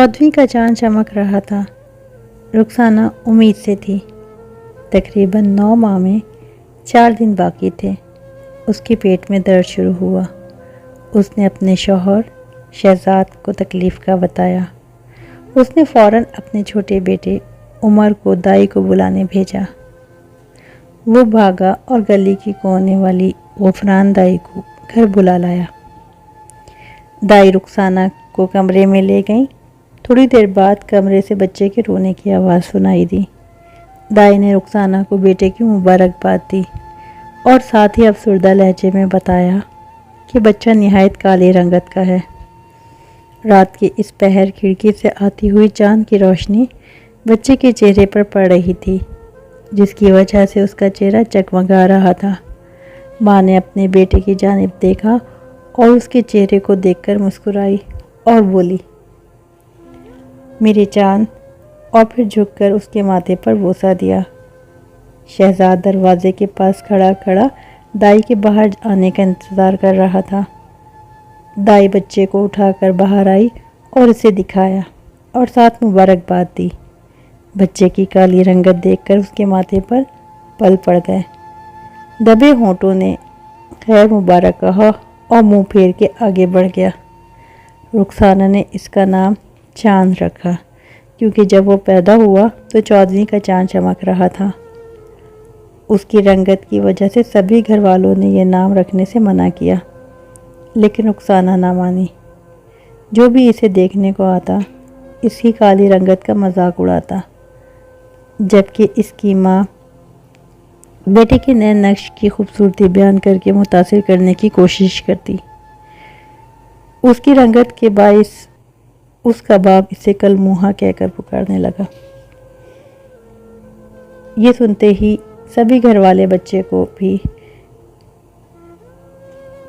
14ویں کا چاند چمک رہا تھا۔ رخسانہ امید سے تھی۔ تقریباً 9 ماہ میں 4 دن باقی تھے۔ اس کے پیٹ میں درد شروع ہوا۔ اس نے اپنے شوہر شہزاد کو تکلیف کا بتایا۔ اس نے فوراً اپنے چھوٹے بیٹے عمر کو دائی کو بلانے بھیجا۔ وہ بھاگا اور گلی کی کونے والی غفران دائی کو گھر بلا لایا۔ دائی رخسانہ کو کمرے میں لے گئیں۔ تھوڑی دیر بعد کمرے سے بچے کے رونے کی آواز سنائی دی۔ دائی نے رخسانہ کو بیٹے کی مبارکباد دی اور ساتھ ہی افسردہ لہجے میں بتایا کہ بچہ نہایت کالی رنگت کا ہے۔ رات کے اس پہر کھڑکی سے آتی ہوئی چاند کی روشنی بچے کے چہرے پر پڑ رہی تھی، جس کی وجہ سے اس کا چہرہ جگمگا رہا تھا۔ ماں نے اپنے بیٹے کی جانب دیکھا اور اس کے چہرے کو دیکھ کر مسکرائی اور بولی، میرے چاند، اور پھر جھک کر اس کے ماتھے پر بوسہ دیا۔ شہزاد دروازے کے پاس کھڑا کھڑا دائی کے باہر آنے کا انتظار کر رہا تھا۔ دائی بچے کو اٹھا کر باہر آئی اور اسے دکھایا اور ساتھ مبارکباد دی۔ بچے کی کالی رنگت دیکھ کر اس کے ماتھے پر پل پڑ گئے۔ دبے ہونٹوں نے خیر مبارک کہا اور منہ پھیر کے آگے بڑھ گیا۔ رخسانہ نے اس کا نام چاند رکھا، کیونکہ جب وہ پیدا ہوا تو 14ویں کا چاند چمک رہا تھا۔ اس کی رنگت کی وجہ سے سبھی گھر والوں نے یہ نام رکھنے سے منع کیا، لیکن رخسانہ نہ مانی۔ جو بھی اسے دیکھنے کو آتا اس کی کالی رنگت کا مذاق اڑاتا، جبکہ اس کی ماں بیٹے کے نئے نقش کی خوبصورتی بیان کر کے متاثر کرنے کی کوشش کرتی۔ اس کی رنگت کے باعث اس کا باپ اسے کل موہا کہہ کر پکارنے لگا۔ یہ سنتے ہی سبھی گھر والے بچے کو بھی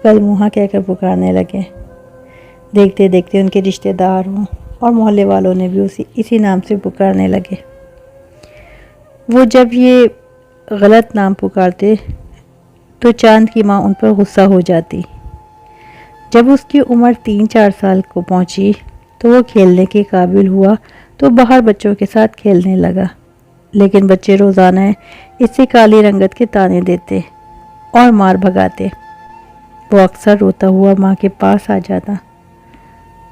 کل موہا کہہ کر پکارنے لگے۔ دیکھتے دیکھتے ان کے رشتہ داروں اور محلے والوں نے بھی اسی نام سے پکارنے لگے۔ وہ جب یہ غلط نام پکارتے تو چاند کی ماں ان پر غصہ ہو جاتی۔ جب اس کی عمر 3-4 سال کو پہنچی تو وہ کھیلنے کے قابل ہوا تو باہر بچوں کے ساتھ کھیلنے لگا، لیکن بچے روزانہ اس سے کالی رنگت کے طعنے دیتے اور مار بھگاتے۔ وہ اکثر روتا ہوا ماں کے پاس آ جاتا۔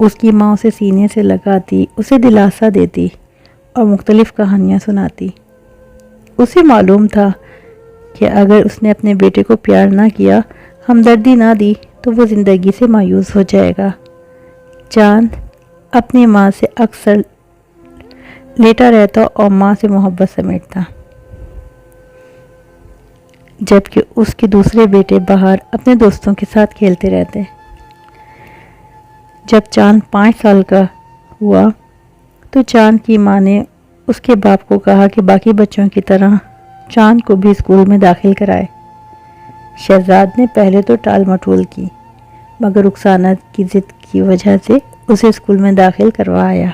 اس کی ماں اسے سینے سے لگاتی، اسے دلاسا دیتی اور مختلف کہانیاں سناتی۔ اسے معلوم تھا کہ اگر اس نے اپنے بیٹے کو پیار نہ کیا، ہمدردی نہ دی تو وہ زندگی سے مایوس ہو جائے گا۔ چاند اپنی ماں سے اکثر لیٹا رہتا اور ماں سے محبت سمیٹتا، جبکہ اس کے دوسرے بیٹے باہر اپنے دوستوں کے ساتھ کھیلتے رہتے۔ جب چاند 5 سال کا ہوا تو چاند کی ماں نے اس کے باپ کو کہا کہ باقی بچوں کی طرح چاند کو بھی اسکول میں داخل کرائے۔ شہزاد نے پہلے تو ٹال مٹول کی، مگر رخسانہ کی ضد کی وجہ سے اسے اسکول میں داخل کروایا۔